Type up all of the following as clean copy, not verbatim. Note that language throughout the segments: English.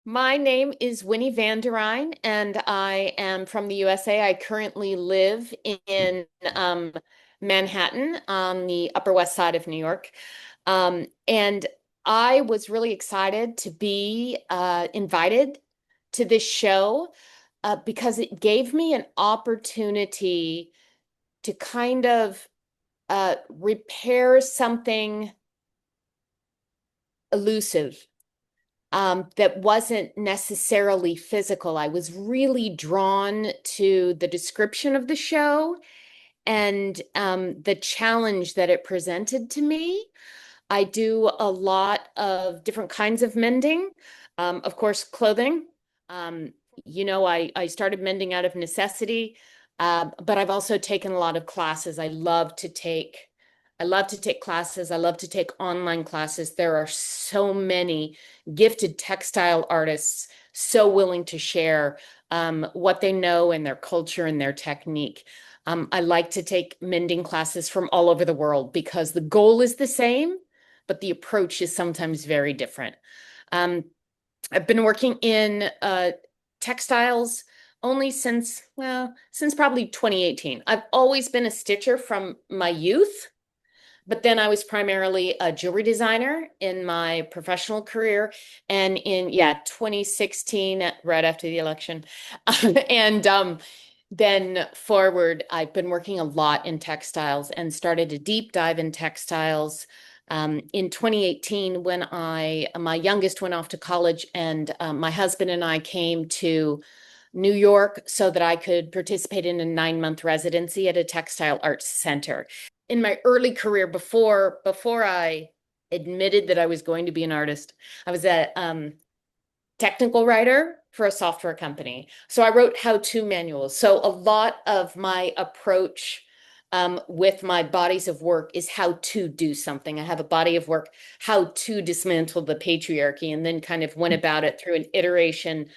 My name is Winnie Rijn, and I am from the USA. I currently live in Manhattan on the Upper West Side of New York. And I was really excited to be invited to this show because it gave me an opportunity to kind of repair something elusive that wasn't necessarily physical. I was really drawn to the description of the show and the challenge that it presented to me. I do a lot of different kinds of mending, of course, clothing. Um, I started mending out of necessity, but I've also taken a lot of classes. I love to take classes. I love to take online classes. There are so many gifted textile artists so willing to share what they know and their culture and their technique. I like to take mending classes from all over the world because the goal is the same, but the approach is sometimes very different. Um, I've been working in textiles only since probably 2018. I've always been a stitcher from my youth, but then I was primarily a jewelry designer in my professional career. And in 2016, right after the election, and then forward, I've been working a lot in textiles and started a deep dive in textiles in 2018 when my youngest went off to college and my husband and I came to New York so that I could participate in a 9-month residency at a textile arts center. In my early career, before I admitted that I was going to be an artist, I was a technical writer for a software company. So I wrote how-to manuals. So a lot of my approach with my bodies of work is how to do something. I have a body of work, how to dismantle the patriarchy, and then kind of went about it through an iteration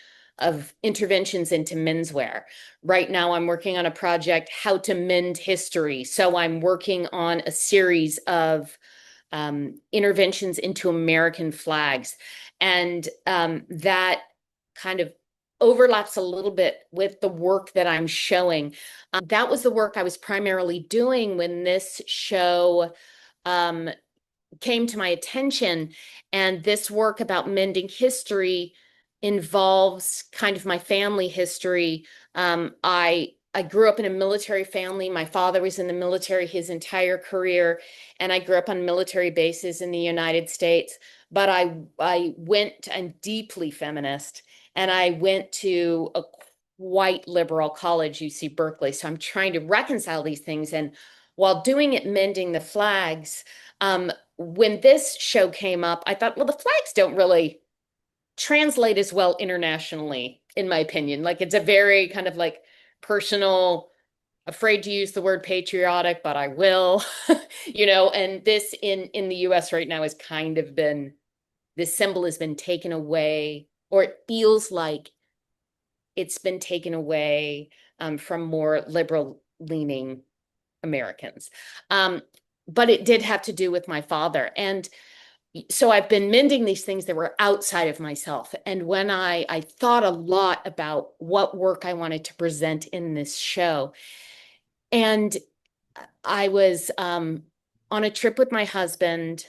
of interventions into menswear. Right now, I'm working on a project, how to mend history. So I'm working on a series of interventions into American flags. And that kind of overlaps a little bit with the work that I'm showing. That was the work I was primarily doing when this show um, came to my attention. And this work about mending history involves kind of my family history. I grew up in a military family. My father was in the military his entire career, and I grew up on military bases in the United States. But I went and deeply feminist, and I went to a quite liberal college, UC Berkeley. So I'm trying to reconcile these things. And while doing it, mending the flags, when this show came up, I thought, well, the flags don't really translate as well internationally, in my opinion. Like it's a very kind of like personal, afraid to use the word patriotic, but I will, and this in the US right now has kind of been, this symbol has been taken away, or it feels like it's been taken away from more liberal leaning Americans. Um, but it did have to do with my father. And so I've been mending these things that were outside of myself. And when I thought a lot about what work I wanted to present in this show. And I was on a trip with my husband,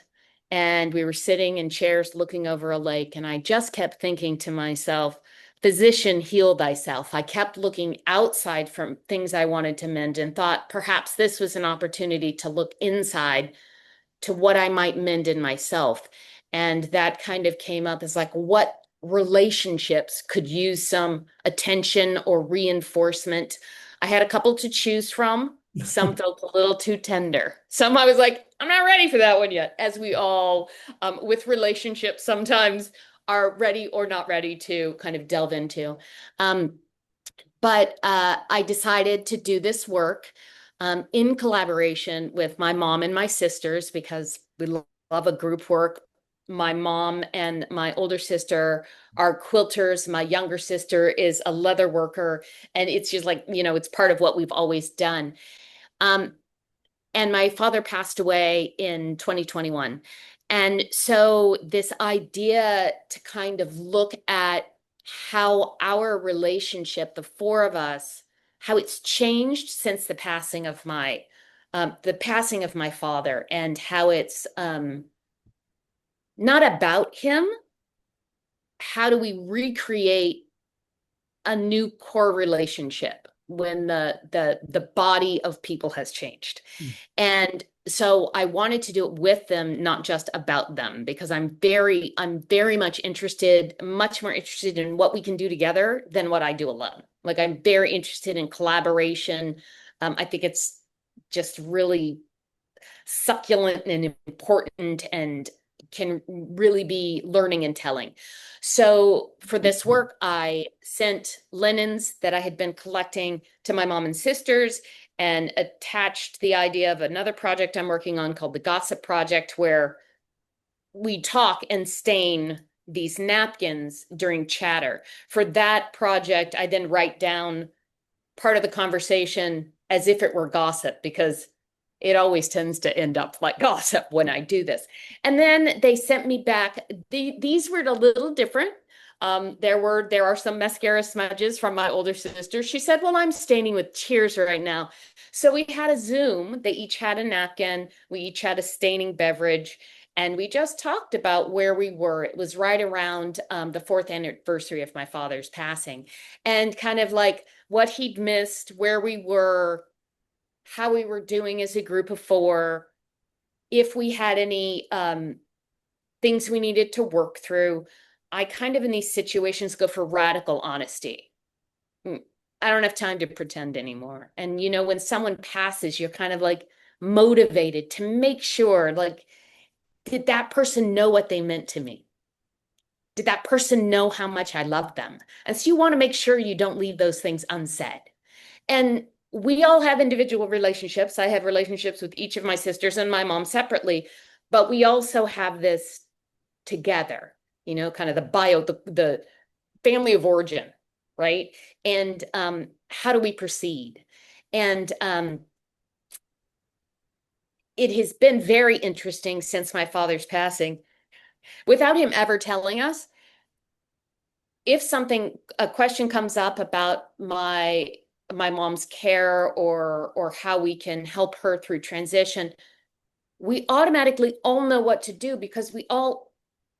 and we were sitting in chairs looking over a lake. And I just kept thinking to myself, physician, heal thyself. I kept looking outside from things I wanted to mend and thought perhaps this was an opportunity to look inside to what I might mend in myself. And that kind of came up as like, what relationships could use some attention or reinforcement? I had a couple to choose from. Some felt a little too tender. Some I was like, I'm not ready for that one yet, as we all, with relationships, sometimes are ready or not ready to kind of delve into. Um, but I decided to do this work in collaboration with my mom and my sisters because we love a group work. My mom and my older sister are quilters. My younger sister is a leather worker. And it's just like, it's part of what we've always done. Um, and my father passed away in 2021. And so this idea to kind of look at how our relationship, the four of us, how it's changed since the passing of my father, and how it's not about him. How do we recreate a new core relationship when the body of people has changed? And so I wanted to do it with them, not just about them, because I'm very much interested, much more interested in what we can do together than what I do alone. Like, I'm very interested in collaboration. I think it's just really succulent and important and can really be learning and telling. So for this work, I sent linens that I had been collecting to my mom and sisters, and attached the idea of another project I'm working on called the Gossip Project, where we talk and stain these napkins during chatter. For that project, I then write down part of the conversation as if it were gossip, because it always tends to end up like gossip when I do this. And then they sent me back. These were a little different. There are some mascara smudges from my older sister. She said, "Well, I'm staining with tears right now." So we had a Zoom. They each had a napkin. We each had a staining beverage. And we just talked about where we were. It was right around the fourth anniversary of my father's passing, and kind of like what he'd missed, where we were, how we were doing as a group of four, if we had any things we needed to work through. I kind of, in these situations, go for radical honesty. I don't have time to pretend anymore. And when someone passes, you're kind of like motivated to make sure, like, did that person know what they meant to me? Did that person know how much I loved them? And so you want to make sure you don't leave those things unsaid. And we all have individual relationships. I have relationships with each of my sisters and my mom separately, but we also have this together, kind of the family of origin, right? And how do we proceed? And it has been very interesting since my father's passing, without him ever telling us. If a question comes up about my mom's care, or how we can help her through transition, we automatically all know what to do, because we all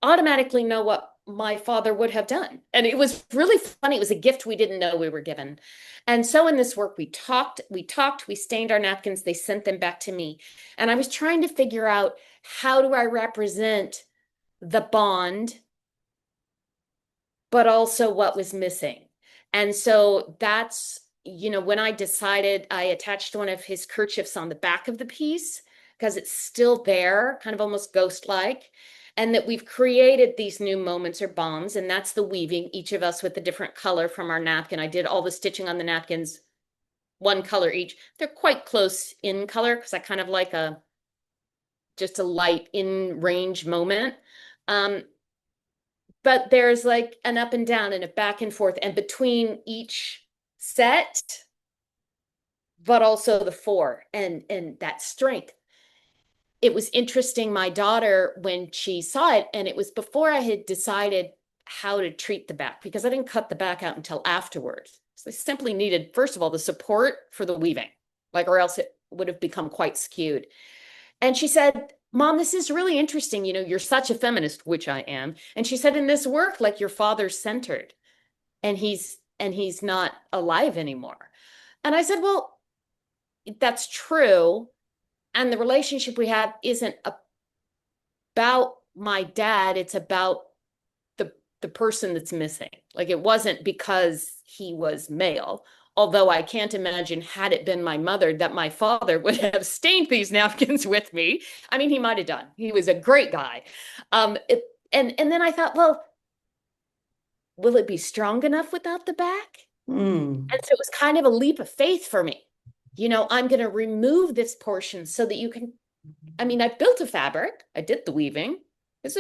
automatically know what my father would have done. And it was really funny. It was a gift we didn't know we were given. And so in this work, we stained our napkins, they sent them back to me. And I was trying to figure out, how do I represent the bond, but also what was missing? And so that's, when I decided, I attached one of his kerchiefs on the back of the piece, because it's still there, kind of almost ghost-like, and that we've created these new moments or bonds, and that's the weaving, each of us with a different color from our napkin. I did all the stitching on the napkins, one color each. They're quite close in color, because I kind of like just a light in range moment. But there's like an up and down and a back and forth, and between each set, but also the four, and that strength. It was interesting. My daughter, when she saw it, and it was before I had decided how to treat the back, because I didn't cut the back out until afterwards. So I simply needed, first of all, the support for the weaving, or else it would have become quite skewed. And she said, "Mom, this is really interesting. You're such a feminist," which I am. And she said, "In this work, like, your father's centered, and he's not alive anymore." And I said, "Well, that's true. And the relationship we have isn't about my dad. It's about the person that's missing. Like, it wasn't because he was male. Although I can't imagine, had it been my mother, that my father would have stained these napkins with me. I mean, he might have done. He was a great guy. And then I thought, well, will it be strong enough without the back? Mm. And so it was kind of a leap of faith for me. I'm going to remove this portion so that you can. I mean, I built a fabric. I did the weaving. It's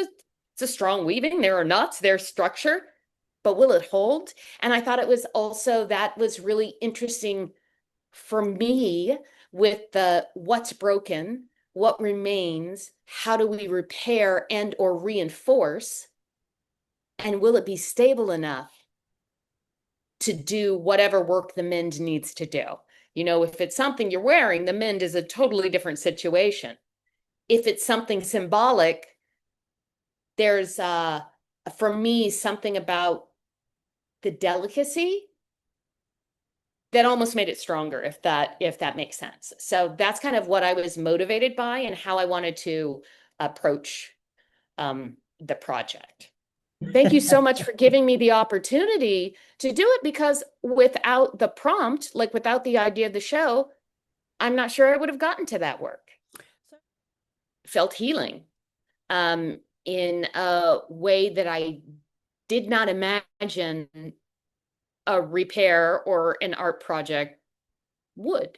a strong weaving. There are knots, there's structure, but will it hold? And I thought that was really interesting for me, with the what's broken, what remains, how do we repair and or reinforce, and will it be stable enough to do whatever work the mend needs to do? If it's something you're wearing, the mend is a totally different situation. If it's something symbolic, there's for me something about the delicacy that almost made it stronger, if that makes sense. So that's kind of what I was motivated by and how I wanted to approach the project. Thank you so much for giving me the opportunity to do it, because without the prompt, like without the idea of the show, I'm not sure I would have gotten to that work. Felt healing in a way that I did not imagine a repair or an art project would.